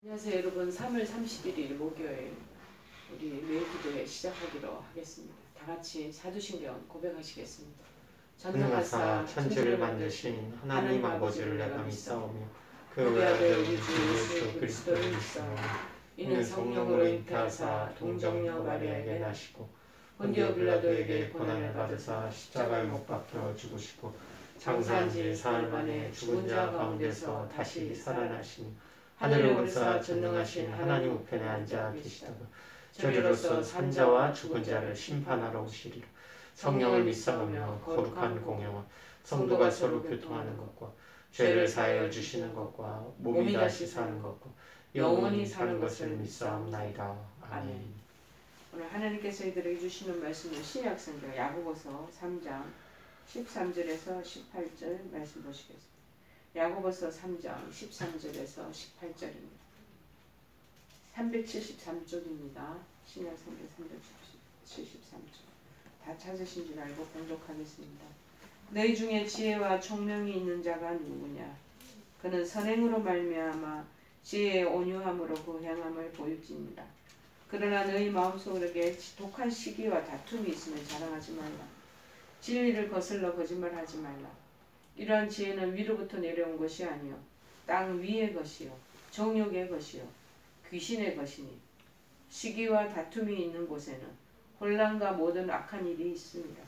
안녕하세요 여러분. 3월 31일 목요일 우리 매일기도회 시작하기로 하겠습니다. 다같이 사도신경 고백하시겠습니다. 전능하사 천지를 만드신 하나님 아버지를 내가 믿사오며 그 외아들 우리 주 예수 그리스도를 믿사오며 이는 성령으로 잉태하사 동정녀 마리아에게 나시고 본디오 빌라도에게 고난을 받으사 십자가에 못 박혀 죽으시고 장사한 지 사흘 만에 죽은 자 가운데서 다시 살아나시며 하늘에 오르사 전능하신 하나님 우편에 앉아 계시다가 저리로서 산자와 죽은 자를 심판하러 오시리라. 성령을 믿사오며 거룩한 공영과 성도가 서로 교통하는 것과 죄를 사하여 주시는 것과 몸이 다시 사는 것과 영원히 사는 것을 믿사옵나이다. 아멘. 오늘 하나님께서 이들에게 주시는 말씀은 신약성경 야고보서 3장 13절에서 18절 말씀 보시겠습니다. 야고보서 3장 13절에서 18절입니다. 373쪽입니다. 신약성경 373쪽. 다 찾으신 줄 알고 공독하겠습니다. 너희 중에 지혜와 총명이 있는 자가 누구냐? 그는 선행으로 말미암아 지혜의 온유함으로 그 행함을 보일지니라. 그러나 너희 마음속에 독한 시기와 다툼이 있으면 자랑하지 말라. 진리를 거슬러 거짓말하지 말라. 이러한 지혜는 위로부터 내려온 것이 아니요 땅 위의 것이요 정욕의 것이요 귀신의 것이니 시기와 다툼이 있는 곳에는 혼란과 모든 악한 일이 있습니다.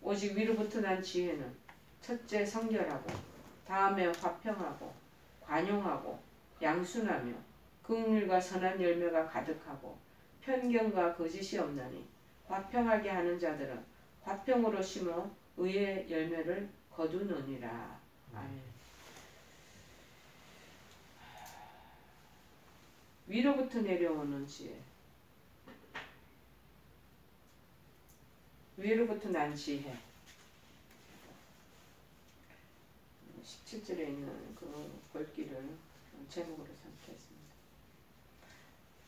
오직 위로부터 난 지혜는 첫째 성결하고 다음에 화평하고 관용하고 양순하며 긍휼과 선한 열매가 가득하고 편견과 거짓이 없나니 화평하게 하는 자들은 화평으로 심어 의의 열매를 거두느니라. 아멘. 위로부터 내려오는 지혜. 위로부터 난 지혜. 17절에 있는 그 글귀를 제목으로 삼겠습니다.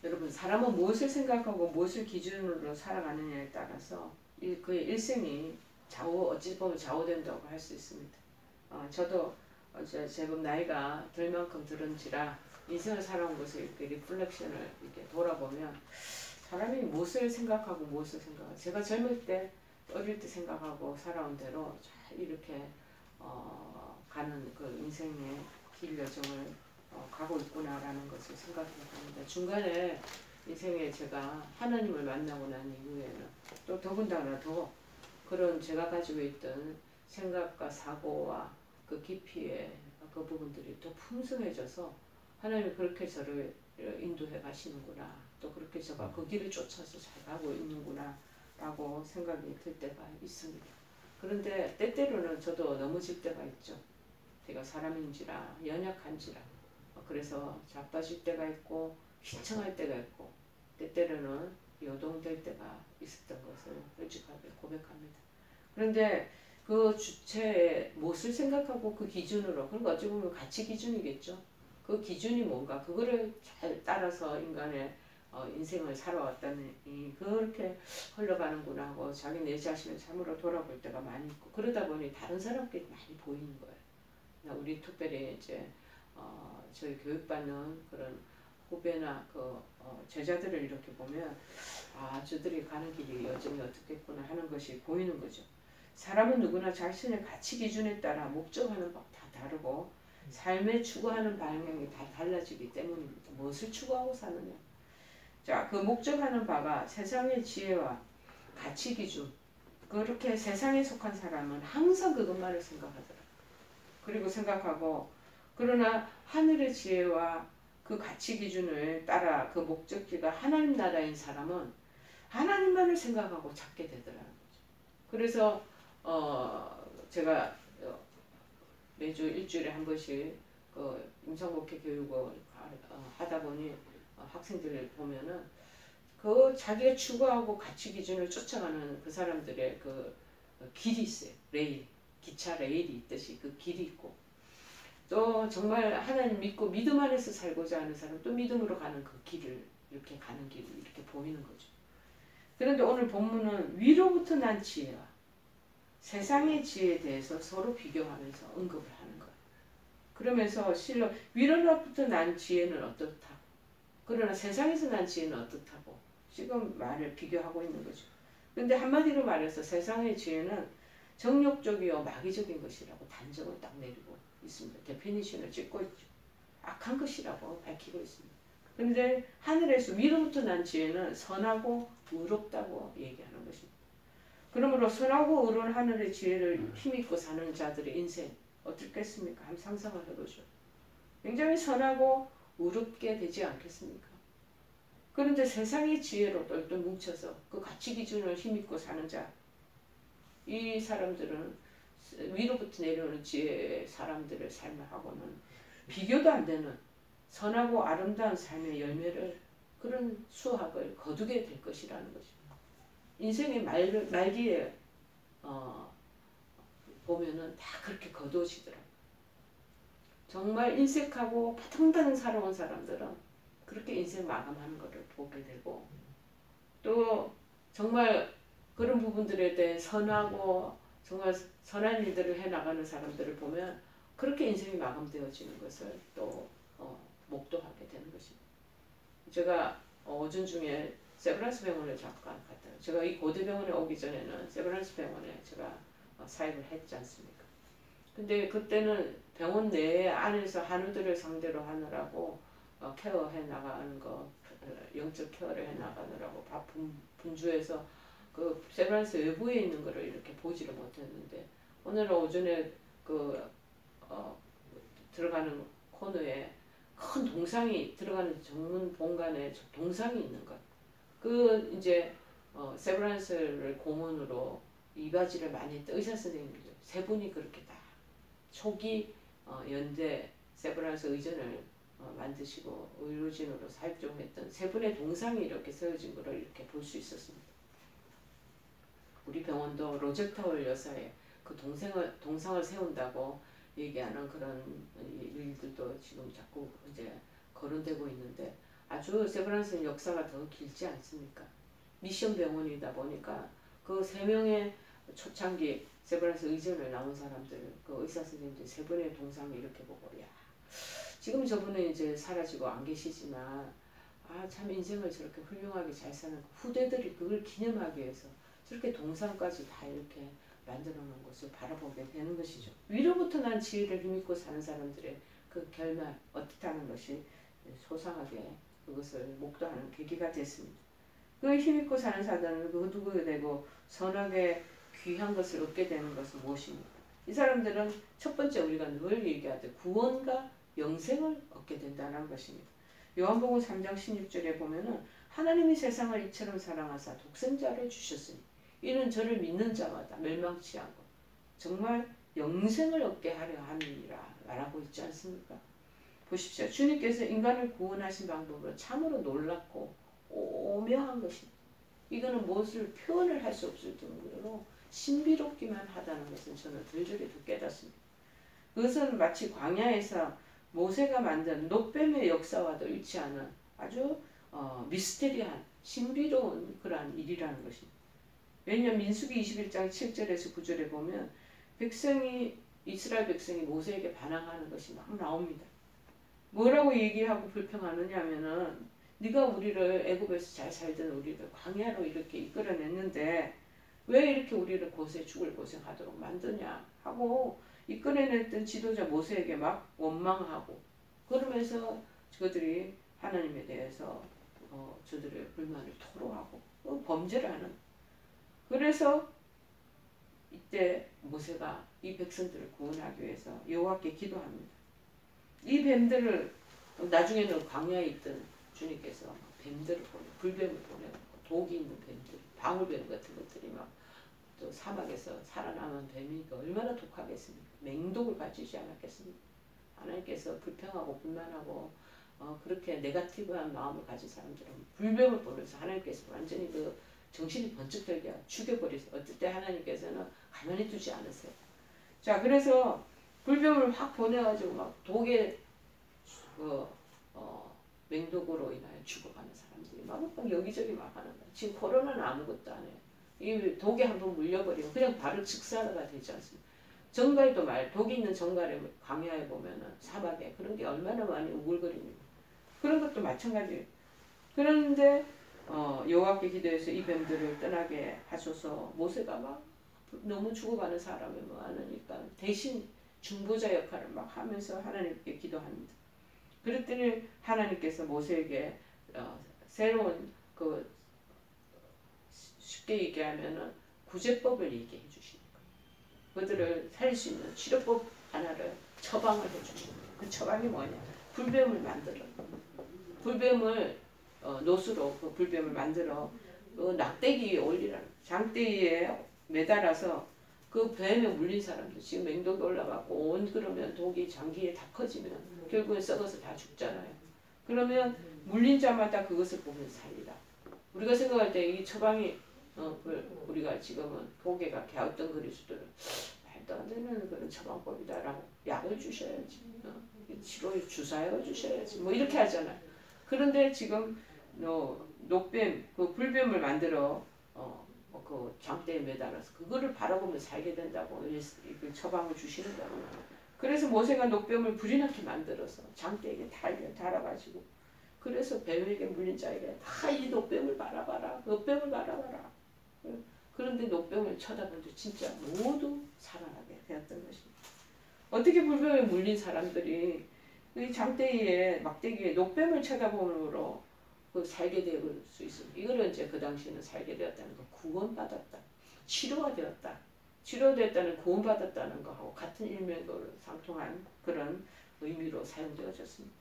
여러분, 사람은 무엇을 생각하고 무엇을 기준으로 살아가느냐에 따라서 그의 일생이 어찌 보면 좌우된다고 할 수 있습니다. 저도 제법 나이가 들 만큼 들은지라 인생을 살아온 것을 이렇게 리플렉션을 이렇게 돌아보면 사람이 무엇을 생각하고 무엇을 생각하고 제가 젊을 때 어릴 때 생각하고 살아온 대로 잘 이렇게 가는 그 인생의 길 여정을 가고 있구나라는 것을 생각해 봅니다. 중간에 인생에 제가 하나님을 만나고 난 이후에는 또 더군다나 더 그런 제가 가지고 있던 생각과 사고와 그 깊이의 그 부분들이 더 풍성해져서 하나님이 그렇게 저를 인도해 가시는구나. 또 그렇게 제가 그 길을 쫓아서 잘 가고 있는구나 라고 생각이 들 때가 있습니다. 그런데 때때로는 저도 넘어질 때가 있죠. 제가 사람인지라 연약한지라 그래서 자빠질 때가 있고 휘청할 때가 있고 때때로는 요동될 때가 있었던 것을 솔직하게 고백합니다. 그런데 그 주체에 무엇을 생각하고 그 기준으로, 그러니까 어찌 보면 가치 기준이겠죠. 그 기준이 뭔가 그거를 잘 따라서 인간의 인생을 살아왔다니 그렇게 흘러가는구나 하고 자기 내 자신을 참으로 돌아볼 때가 많이 있고 그러다 보니 다른 사람께 많이 보이는 거예요. 우리 특별히 이제 저희 교육받는 그런 후배나 제자들을 이렇게 보면 저들이 가는 길이 여전히 어떻겠구나 하는 것이 보이는 거죠. 사람은 누구나 자신의 가치 기준에 따라 목적하는 법 다 다르고 삶에 추구하는 방향이 다 달라지기 때문입니다. 무엇을 추구하고 사느냐. 자, 그 목적하는 바가 세상의 지혜와 가치 기준. 그렇게 세상에 속한 사람은 항상 그것만을 생각하더라. 그리고 생각하고 그러나 하늘의 지혜와 그 가치 기준을 따라 그 목적지가 하나님 나라인 사람은 하나님만을 생각하고 찾게 되더라는 거죠. 그래서 제가 매주 일주일에 한 번씩 그 임상목회 교육을 하다 보니 학생들을 보면은 그 자기가 추구하고 가치 기준을 쫓아가는 그 사람들의 그 길이 있어요. 기차 레일이 있듯이 그 길이 있고 또 정말 하나님 믿고 믿음 안에서 살고자 하는 사람 또 믿음으로 가는 그 길을 이렇게 가는 길을 이렇게 보이는 거죠. 그런데 오늘 본문은 위로부터 난 지혜와 세상의 지혜에 대해서 서로 비교하면서 언급을 하는 거예요. 그러면서 실로 위로로부터 난 지혜는 어떻다? 그러나 세상에서 난 지혜는 어떻다고 지금 말을 비교하고 있는 거죠. 근데 한마디로 말해서 세상의 지혜는 정욕적이요 마귀적인 것이라고 단정을 딱 내리고 있습니다. 데피니션을 찍고 있죠. 악한 것이라고 밝히고 있습니다. 그런데 하늘에서 위로부터 난 지혜는 선하고 의롭다고 얘기하는 것입니다. 그러므로 선하고 의로운 하늘의 지혜를 힘입고 사는 자들의 인생 어떻겠습니까? 한번 상상을 해보죠. 굉장히 선하고 의롭게 되지 않겠습니까? 그런데 세상의 지혜로 똘똘 뭉쳐서 그 가치 기준을 힘입고 사는 자, 이 사람들은 위로부터 내려오는 지혜의 사람들의 삶하고는 비교도 안 되는 선하고 아름다운 삶의 열매를 그런 수확을 거두게 될 것이라는 것입니다. 인생의 말기에 보면은 다 그렇게 거두어지더라고요. 정말 인색하고 파통다는 살아온 사람들은 그렇게 인생 마감하는 것을 보게 되고 또 정말 그런 부분들에 대해 선하고 정말 선한 일들을 해나가는 사람들을 보면 그렇게 인생이 마감되어지는 것을 또 목도하게 되는 것입니다. 제가 오전 중에 세브란스 병원에 잠깐 갔다. 제가 이 고대병원에 오기 전에는 세브란스 병원에 제가 사역을 했지 않습니까? 근데 그때는 병원 내 안에서 한우들을 상대로 하느라고 케어해 나가는 거, 영적 케어를 해 나가느라고 분주해서 그 세브란스 외부에 있는 거를 이렇게 보지를 못했는데 오늘 오전에 들어가는 코너에 큰 동상이 들어가는 정문 본관에 동상이 있는 것. 그 이제 세브란스를 고문으로 이바지를 많이 했던 의사 선생님들 세 분이 그렇게 다 초기 연대 세브란스 의전을 만드시고 의료진으로 사역종했던 세 분의 동상이 이렇게 세워진 것을 이렇게 볼 수 있었습니다. 우리 병원도 로제타월 여사의 그 동상을 세운다고 얘기하는 그런 일들도 지금 자꾸 이제 거론되고 있는데 아주 세브란스는 역사가 더 길지 않습니까? 미션 병원이다 보니까 그 세 명의 초창기 세브란스 의전을 나온 사람들, 그 의사 선생님들 세 분의 동상을 이렇게 보고 야 지금 저분은 이제 사라지고 안 계시지만 참 인생을 저렇게 훌륭하게 잘 사는 후대들이 그걸 기념하기 위해서 저렇게 동상까지 다 이렇게 만들어 놓은 것을 바라보게 되는 것이죠. 위로부터 난 지혜를 힘입고 사는 사람들의 그 결말 어떻다는 것이 소상하게 그것을 목도하는 계기가 됐습니다. 그 힘입고 사는 사람은 그 누구가 되고 선하게 귀한 것을 얻게 되는 것은 무엇입니까? 이 사람들은 첫 번째 우리가 늘 얘기하듯 구원과 영생을 얻게 된다는 것입니다. 요한복음 3장 16절에 보면은 하나님이 세상을 이처럼 사랑하사 독생자를 주셨으니 이는 저를 믿는 자마다 멸망치 않고 정말 영생을 얻게 하려 함이니라 말하고 있지 않습니까? 보십시오. 주님께서 인간을 구원하신 방법은 참으로 놀랍고 오묘한 것입니다. 이거는 무엇을 표현을 할 수 없을 정도로 신비롭기만 하다는 것은 저는 들들이 깨닫습니다. 그것은 마치 광야에서 모세가 만든 놋뱀의 역사와도 일치하는 아주 미스테리한 신비로운 그러한 일이라는 것입니다. 왜냐하면 민수기 21장 7절에서 9절에 보면 이스라엘 백성이 모세에게 반항하는 것이 막 나옵니다. 뭐라고 얘기하고 불평하느냐 하면은 네가 우리를 애굽에서 잘 살던 우리를 광야로 이렇게 이끌어냈는데 왜 이렇게 우리를 죽을 고생하도록 만드냐 하고 이끌어냈던 지도자 모세에게 막 원망하고 그러면서 저들이 하나님에 대해서 저들의 불만을 토로하고 범죄를 하는. 그래서 이때 모세가 이 백성들을 구원하기 위해서 여호와께 기도합니다. 이 뱀들을 나중에는 광야에 있던 주님께서 뱀들을 불뱀을 보내고 독이 있는 뱀들, 방울뱀 같은 것들이 막 또 사막에서 살아남은 뱀이니까 얼마나 독하겠습니까? 맹독을 가지지 않았겠습니까? 하나님께서 불평하고 불만하고 그렇게 네거티브한 마음을 가진 사람들은 불뱀을 보내서 하나님께서 완전히 그 정신이 번쩍 들게 죽여버리세요. 어떨 때 하나님께서는 가만히 두지 않으세요. 자, 그래서 불뱀을 확 보내가지고 막 독에 맹독으로 인하여 죽어가는 사람들이 막 여기저기 막 하는 거야. 지금 코로나는 아무것도 안 해요. 이 독에 한번 물려버리면 그냥 바로 즉사가 되지 않습니까? 정갈도 독이 있는 정갈에 광야에 보면은 사막에 그런 게 얼마나 많이 우글거립니까? 그런 것도 마찬가지예요. 그런데 여호와께 기도해서 이 뱀들을 떠나게 하소서. 모세가 막 너무 죽어가는 사람이 많으니까 대신 중보자 역할을 막 하면서 하나님께 기도합니다. 그랬더니 하나님께서 모세에게 새로운 그 쉽게 얘기하면은 구제법을 얘기해 주시는 거예요. 그들을 살릴 수 있는 치료법 하나를 처방을 해주시는 거예요. 그 처방이 뭐냐? 불뱀을 만들어. 불뱀을 노수로 그 불뱀을 만들어 그 낙대기에 올리라는 장대기에 매달아서 그 뱀에 물린 사람들 지금 맹독이 올라가고 온 그러면 독이 장기에 다 퍼지면 결국엔 썩어서 다 죽잖아요. 그러면 물린 자마다 그것을 보면서 살리라. 우리가 생각할 때 이 처방이 우리가 지금은 고개가 갸우뚱거릴 말도 안 되는 그런 처방법이다라고 약을 주셔야지, 치료 주사해 주셔야지 뭐 이렇게 하잖아요. 그런데 지금 녹뱀 그 불뱀을 만들어 그 장대에 매달아서 그거를 바라보며 살게 된다고 처방을 주시는다고. 그래서 모세가 녹뱀을 불이 나게 만들어서 장대에 달아가지고 그래서 뱀에게 물린 자에게 다 이 녹뱀을 바라봐라, 녹뱀을 바라봐라. 그런데 녹뱀을 쳐다보는데 진짜 모두 살아나게 되었던 것입니다. 어떻게 불뱀에 물린 사람들이 이 장대기에 막대기에 녹뱀을 쳐다보므로 살게 될 수 있습니다. 이거를 이제 그 당시에는 살게 되었다는 거, 구원받았다, 치료가 되었다, 치료됐다는 구원받았다는 거하고 같은 일맥을 상통한 그런 의미로 사용되어졌습니다.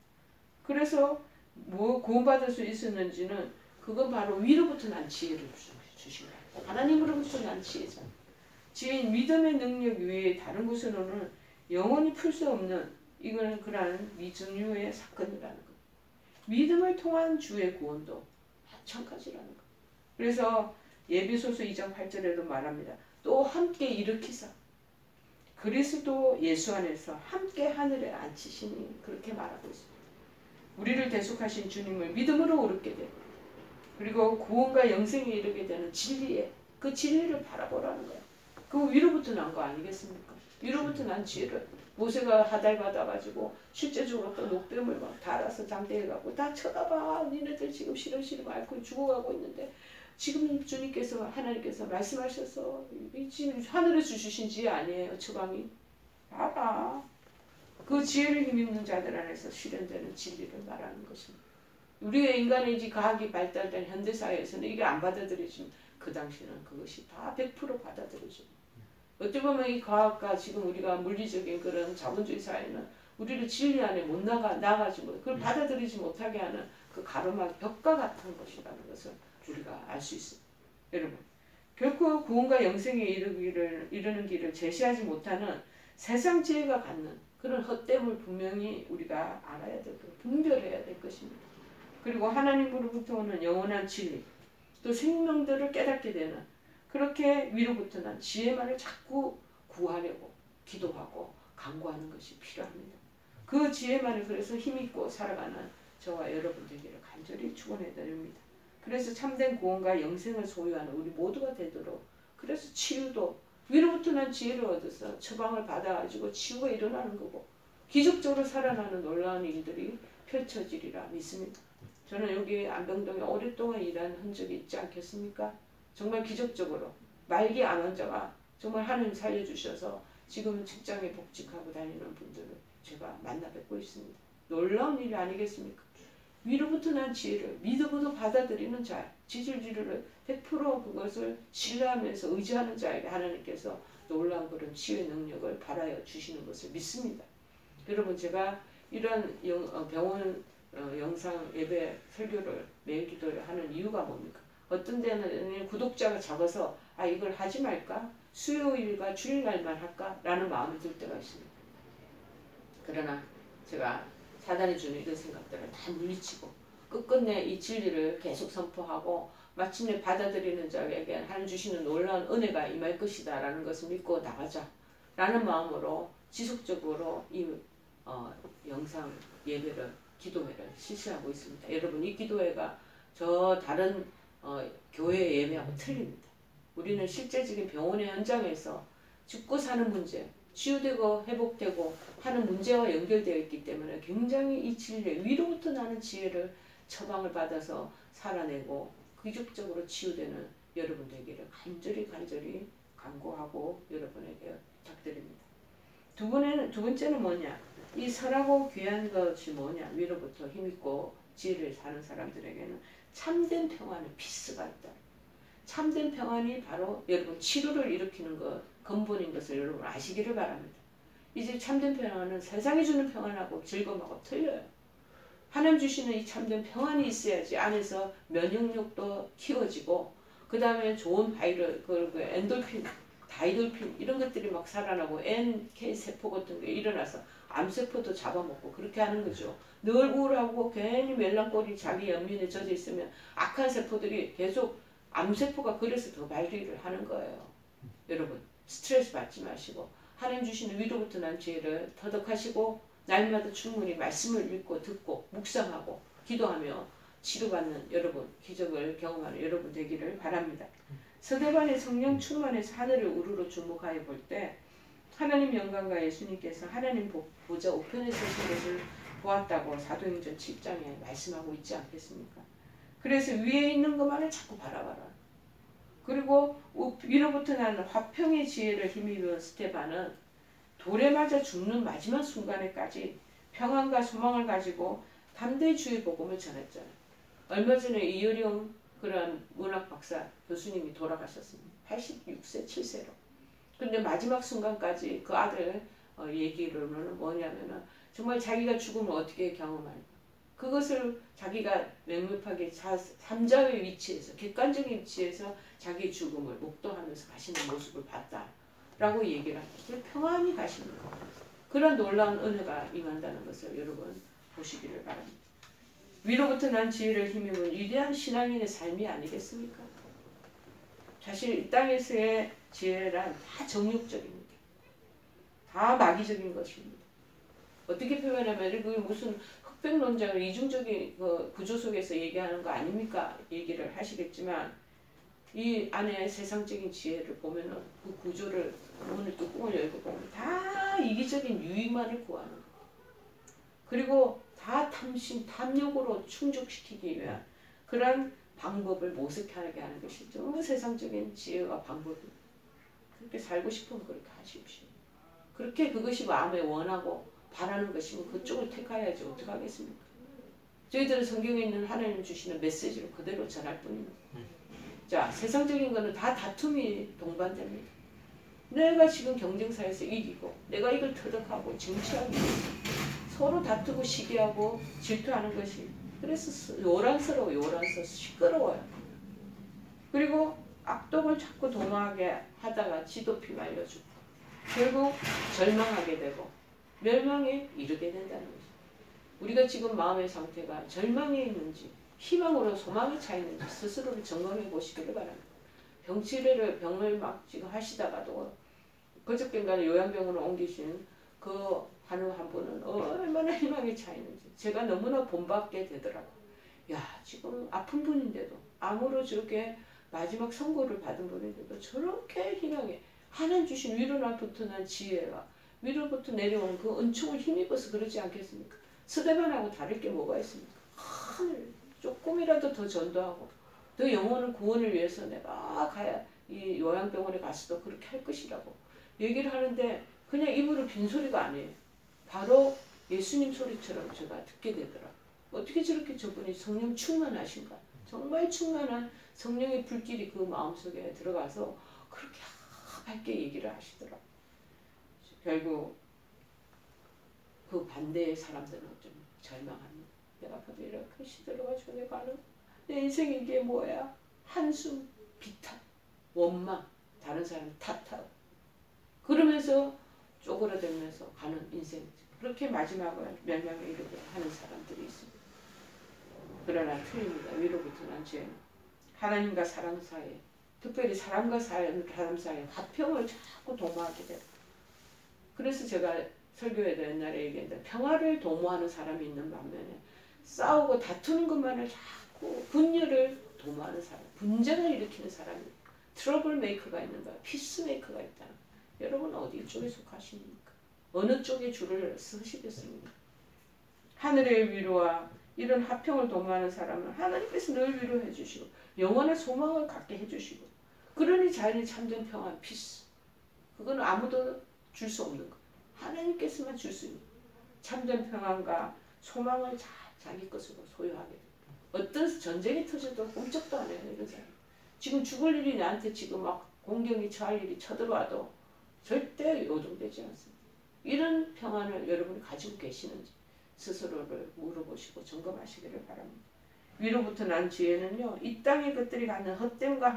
그래서 뭐 구원받을 수 있었는지는 그건 바로 위로부터 난 지혜를 주신 거예요. 하나님으로부터 난 지혜잖아요. 지혜인 믿음의 능력 외에 다른 것으로는 영원히 풀 수 없는 이거는 그러한 미증유의 사건이라는 것. 믿음을 통한 주의 구원도 마찬가지라는 것. 그래서 예비소서 2장 8절에도 말합니다. 또 함께 일으키사 그리스도 예수 안에서 함께 하늘에 앉히시니 그렇게 말하고 있습니다. 우리를 대속하신 주님을 믿음으로 오르게 되고 그리고 구원과 영생에 이르게 되는 진리에 그 진리를 바라보라는 거예요. 그 위로부터 난 거 아니겠습니까? 위로부터 난 지혜를 모세가 하달 받아가지고 실제적으로 또 녹뱀을 막 달아서 장대에 가고 다 쳐다봐. 니네들 지금 시름시름 앓고 죽어가고 있는데 지금 주님께서 하나님께서 말씀하셔서 지금 하늘에서 주신 지혜 아니에요. 처방이. 봐봐. 그 지혜를 힘입는 자들 안에서 실현되는 진리를 말하는 것입니다. 우리의 인간의 과학이 발달된 현대사회에서는 이게 안 받아들여지면 그 당시는 그것이 다 100% 받아들여집니다. 어떻게 보면 이 과학과 지금 우리가 물리적인 그런 자본주의 사회는 우리를 진리 안에 못 나가지 못, 그걸 받아들이지 못하게 하는 그 가로막 벽과 같은 것이라는 것을 우리가 알 수 있습니다. 여러분, 결코 구원과 영생에 이르는 길을 제시하지 못하는 세상 지혜가 갖는 그런 헛됨을 분명히 우리가 알아야 될 것, 분별해야 될 것입니다. 그리고 하나님으로부터 오는 영원한 진리, 또 생명들을 깨닫게 되는 그렇게 위로부터 난 지혜만을 자꾸 구하려고 기도하고 간구하는 것이 필요합니다. 그 지혜만을 그래서 힘있고 살아가는 저와 여러분 되기를 간절히 축원해 드립니다. 그래서 참된 구원과 영생을 소유하는 우리 모두가 되도록 그래서 치유도 위로부터 난 지혜를 얻어서 처방을 받아가지고 치유가 일어나는 거고 기적적으로 살아나는 놀라운 일들이 펼쳐지리라 믿습니다. 저는 여기 안병동에 오랫동안 일한 흔적이 있지 않겠습니까? 정말 기적적으로 말기 암 환자가 정말 하나님 살려주셔서 지금은 직장에 복직하고 다니는 분들을 제가 만나 뵙고 있습니다. 놀라운 일이 아니겠습니까? 위로부터 난 지혜를 믿음으로 받아들이는 자, 지질지를 100% 그것을 신뢰하면서 의지하는 자에게 하나님께서 놀라운 그런 치유의 능력을 발하여 주시는 것을 믿습니다. 여러분 제가 이런 병원 영상 예배 설교를 매일 기도하는 이유가 뭡니까? 어떤 데는 구독자가 적어서 이걸 하지 말까? 수요일과 주일날만 할까? 라는 마음이 들 때가 있습니다. 그러나 제가 사단이 주는 이런 생각들을 다 물리치고 끝끝내 이 진리를 계속 선포하고 마침내 받아들이는 자에게 하나님 주시는 놀라운 은혜가 임할 것이다 라는 것을 믿고 나가자 라는 마음으로 지속적으로 이 영상 예배를 기도회를 실시하고 있습니다. 여러분 이 기도회가 저 다른 교회 예배하고 틀립니다. 우리는 실제적인 병원의 현장에서 죽고 사는 문제, 치유되고 회복되고 하는 문제와 연결되어 있기 때문에 굉장히 이 진리, 위로부터 나는 지혜를 처방을 받아서 살아내고 기적적으로 치유되는 여러분 되기를 간절히 간구하고 여러분에게 부탁드립니다. 두 번째는 뭐냐? 이 선하고 귀한 것이 뭐냐? 위로부터 힘있고 지혜를 사는 사람들에게는 참된 평안의 피스가 있다. 참된 평안이 바로 여러분 치료를 일으키는 것, 근본인 것을 여러분 아시기를 바랍니다. 이제 참된 평안은 세상이 주는 평안하고 즐거움하고 틀려요. 하나님 주시는 이 참된 평안이 있어야지 안에서 면역력도 키워지고 그 다음에 좋은 엔돌핀, 다이돌핀 이런 것들이 막 살아나고 NK 세포 같은 게 일어나서 암세포도 잡아먹고 그렇게 하는 거죠. 늘 우울하고 괜히 멜랑꼴이 자기 연민에 젖어 있으면 악한 세포들이 계속 암세포가 그래서 더 발휘를 하는 거예요. 여러분 스트레스 받지 마시고 하나님 주시는 위로부터 난 지혜를 터득하시고 날마다 충분히 말씀을 읽고 듣고 묵상하고 기도하며 치료받는 여러분, 기적을 경험하는 여러분 되기를 바랍니다. 서대반의 성령 충만해서 하늘을 우르르 주목하여 볼 때 하나님 영광과 예수님께서 하나님 보좌 우편에 서신 것을 보았다고 사도행전 7장에 말씀하고 있지 않겠습니까? 그래서 위에 있는 것만을 자꾸 바라봐라. 그리고 위로부터 나는 화평의 지혜를 힘입은 스테반은 돌에 맞아 죽는 마지막 순간에까지 평안과 소망을 가지고 담대히 주의 복음을 전했잖아요. 얼마 전에 이효령 그런 문학 박사 교수님이 돌아가셨습니다. 86세, 7세로. 근데 마지막 순간까지 그 아들 얘기로는 뭐냐면은 정말 자기가 죽음을 어떻게 경험할까. 그것을 자기가 명료하게 삼자의 위치에서 객관적인 위치에서 자기 죽음을 목도하면서 가시는 모습을 봤다라고 얘기를 합니다. 평안히 가시는 것. 그런 놀라운 은혜가 임한다는 것을 여러분 보시기를 바랍니다. 위로부터 난 지혜를 힘입은 위대한 신앙인의 삶이 아니겠습니까? 사실 이 땅에서의 지혜란 다 정욕적입니다. 다 마귀적인 것입니다. 어떻게 표현하면 그게 무슨 흑백론자가 이중적인 그 구조 속에서 얘기하는 거 아닙니까? 얘기를 하시겠지만 이 안에 세상적인 지혜를 보면은 그 구조를 문을 뚜껑을 열고 보면 다 이기적인 유익만을 구하는 거. 그리고 다 탐심, 탐욕으로 충족시키기 위한 그런 방법을 모색하게 하는 것이 전부 세상적인 지혜와 방법입니다. 그렇게 살고 싶으면 그렇게 하십시오. 그렇게 그것이 마음에 원하고 바라는 것이면 그쪽을 택해야지 어떡하겠습니까? 저희들은 성경에 있는 하나님 주시는 메시지를 그대로 전할 뿐입니다. 자, 세상적인 거는 다 다툼이 동반됩니다. 내가 지금 경쟁사에서 이기고 내가 이걸 터득하고 쟁취하고 서로 다투고 시기하고 질투하는 것이 그래서 요란스러워 시끄러워요. 그리고 악독을 자꾸 도모하게 하다가 지도피 말려주고 결국 절망하게 되고 멸망에 이르게 된다는 거죠. 우리가 지금 마음의 상태가 절망에 있는지 희망으로 소망에 차 있는지 스스로를 점검해 보시기를 바랍니다. 병을 막 지금 하시다가도 그저께인가는 요양병원을 옮기신 그 한 분은 얼마나 희망에 차 있는지 제가 너무나 본받게 되더라고요. 야, 지금 아픈 분인데도 암으로 저렇게 마지막 선고를 받은 분인데도 저렇게 희망에 하나님 주신 위로로부터 난 지혜와 위로부터 내려온 그 은총을 힘입어서 그러지 않겠습니까? 스데반하고 다를 게 뭐가 있습니까? 하늘 조금이라도 더 전도하고 더 영혼을 구원을 위해서 내가 가야 이 요양병원에 가서도 그렇게 할 것이라고 얘기를 하는데 그냥 입으로 빈소리가 아니에요. 바로 예수님 소리처럼 제가 듣게 되더라고요. 어떻게 저렇게 저분이 성령 충만하신가. 정말 충만한 성령의 불길이 그 마음속에 들어가서 그렇게 밝게 얘기를 하시더라고요. 결국 그 반대의 사람들은 좀 절망합니다. 내가 봐도 이렇게 시들어가지고 내 인생이 이게 뭐야? 한숨, 비탄, 원망, 다른 사람 탓하고 그러면서 쪼그라들면서 가는 인생이죠. 그렇게 마지막을 멸망에 이르게 하는 사람들이 있습니다. 그러나 틀립니다. 위로부터 난 죄는 하나님과 사람 사이에 특별히 사람과 사람 사이에 화평을 자꾸 도모하게 돼요. 그래서 제가 설교에도 옛날에 얘기했는데 평화를 도모하는 사람이 있는 반면에 싸우고 다투는 것만을 자꾸 분열을 도모하는 사람, 분쟁을 일으키는 사람이 트러블 메이커가 있는가, 피스 메이커가 있다. 여러분 어디 쪽에 속하십니까? 어느 쪽에 줄을 서시겠습니까? 하늘의 위로와 이런 화평을 도모하는 사람은 하나님께서 늘 위로해 주시고 영원한 소망을 갖게 해주시고 그러니 자연이 참된 평안, 피스. 그건 아무도 줄 수 없는 거. 하나님께서만 줄 수 있는 거. 참된 평안과 소망을 자기 것으로 소유하게 돼. 어떤 전쟁이 터져도 꿈쩍도 안 해요. 이런 사람. 지금 죽을 일이 나한테 지금 막 공경이 처할 일이 쳐들어와도 절대 요동되지 않습니다. 이런 평안을 여러분이 가지고 계시는지 스스로를 물어보시고 점검하시기를 바랍니다. 위로부터 난 지혜는요. 이 땅의 것들이 갖는 헛됨과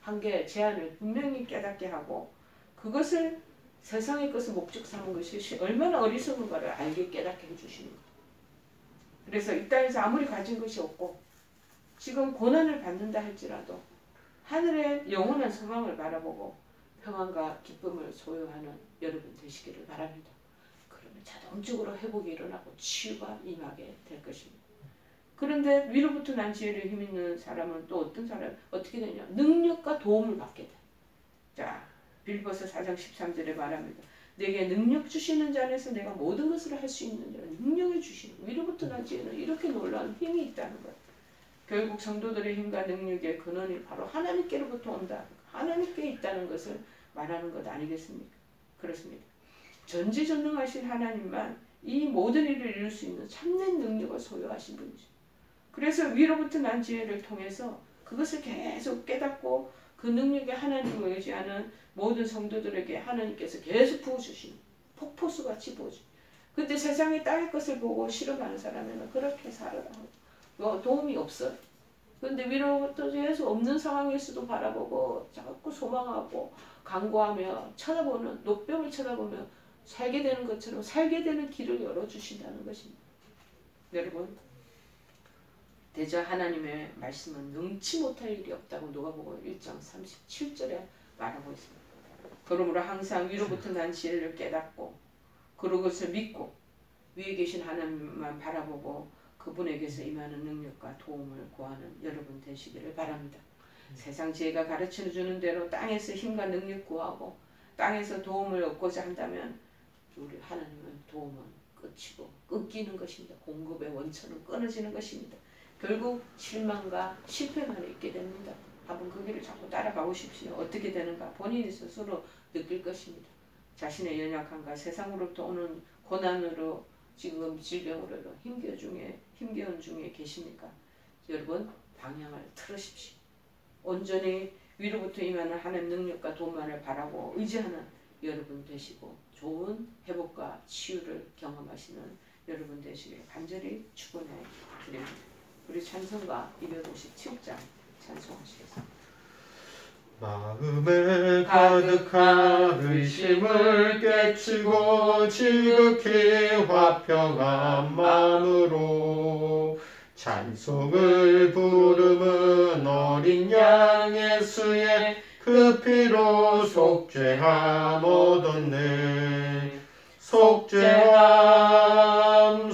한계, 제한을 분명히 깨닫게 하고 그것을 세상의 것을 목적 삼은 것이 얼마나 어리석은가를 알게 깨닫게 해주시는 거예요. 그래서 이 땅에서 아무리 가진 것이 없고 지금 고난을 받는다 할지라도 하늘의 영원한 소망을 바라보고 평안과 기쁨을 소유하는 여러분 되시기를 바랍니다. 그러면 자동적으로 회복이 일어나고 치유가 임하게 될 것입니다. 그런데 위로부터 난 지혜를 힘있는 사람은 또 어떤 사람 어떻게 되냐? 능력과 도움을 받게 돼. 자, 빌립보서 4장 13절에 말합니다. 내게 능력 주시는 자 안에서 내가 모든 것을 할 수 있는 자는 능력을 주시는 위로부터 난 지혜는 이렇게 놀라운 힘이 있다는 거예요. 결국 성도들의 힘과 능력의 근원이 바로 하나님께로부터 온다. 하나님께 있다는 것을 말하는 것 아니겠습니까? 그렇습니다. 전지전능하신 하나님만 이 모든 일을 이룰 수 있는 참된 능력을 소유하신 분이죠. 그래서 위로부터 난 지혜를 통해서 그것을 계속 깨닫고 그 능력에 하나님을 의지하는 모든 성도들에게 하나님께서 계속 부어주시는 폭포수같이 부어주시는 근데 세상의 땅의 것을 보고 싫어가는 사람에는 그렇게 살아라. 도움이 없어요. 그런데 위로부터 계속 없는 상황에서도 바라보고 자꾸 소망하고 간구하며 쳐다보는 노병을 쳐다보며 살게 되는 것처럼 살게 되는 길을 열어주신다는 것입니다. 여러분 대저 하나님의 말씀은 능치 못할 일이 없다고 누가복음 1장 37절에 말하고 있습니다. 그러므로 항상 위로부터 난 지혜를 깨닫고 그것을 믿고 위에 계신 하나님만 바라보고 그분에게서 임하는 능력과 도움을 구하는 여러분 되시기를 바랍니다. 세상 지혜가 가르쳐주는 대로 땅에서 힘과 능력 구하고 땅에서 도움을 얻고자 한다면 우리 하나님은 도움은 끝이고 끊기는 것입니다. 공급의 원천은 끊어지는 것입니다. 결국 실망과 실패만 있게 됩니다. 한번 그 길을 자꾸 따라가 보십시오. 어떻게 되는가 본인이 스스로 느낄 것입니다. 자신의 연약함과 세상으로부터 오는 고난으로 지금 질병으로 힘겨운 중에 계십니까? 여러분 방향을 틀으십시오. 온전히 위로부터 임하는 하나님 능력과 도움만을 바라고 의지하는 여러분 되시고 좋은 회복과 치유를 경험하시는 여러분 되시길 간절히 축원해 드립니다. 우리 찬송가 257장 찬송하시겠습니다. 마음에 가득한 의심을 깨치고 지극히 화평한 마음으로 찬송을 부르는 어린 양 예수의 그 피로 속죄함 얻었네.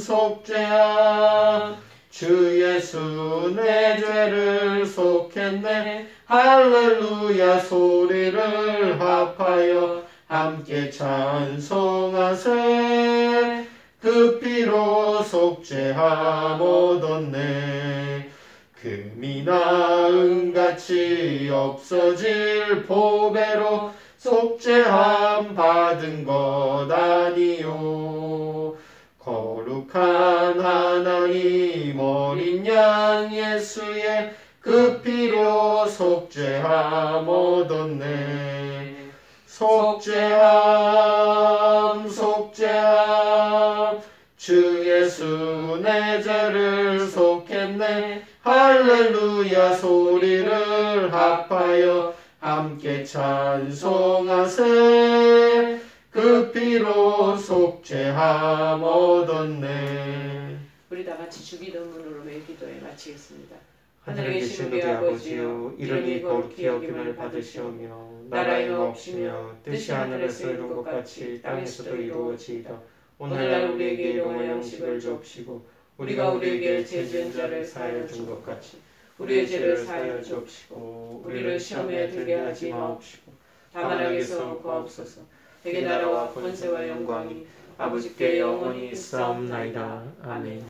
속죄함 주 예수 내 죄를 속했네. 할렐루야 소리를 합하여 함께 찬송하세. 그 피로 속죄함 얻었네. 금이나 은같이 없어질 보배로 속죄함 받은 것 아니요. 거룩한 하나님 어린 양 예수의 그 피로 속죄함 얻었네. 속죄함 주 예수 내 죄를 속했네. 할렐루야 소리를 합하여 함께 찬송하세. 그 피로 속죄함 얻었네. 우리 다 같이 주기도문으로 매일 기도에 마치겠습니다. 하늘에 계신 우리 아버지여, 이름이 거룩히 여김을 받으시오며 나라의 없으며 뜻이 하늘에서 이룬 것 같이 땅에서도 이루어지이다. 오늘날 우리에게 일용할 양식을 주옵시고 우리가 우리에게 죄 지은 자를 사하여 준 것 같이 우리의 죄를 사하여 주옵시고 우리를 시험에 들게 하지 마옵시고 다만 악에서 구하옵소서. 대개 나라와 권세와 영광이 아버지께 영원히 있사옵나이다. 아멘.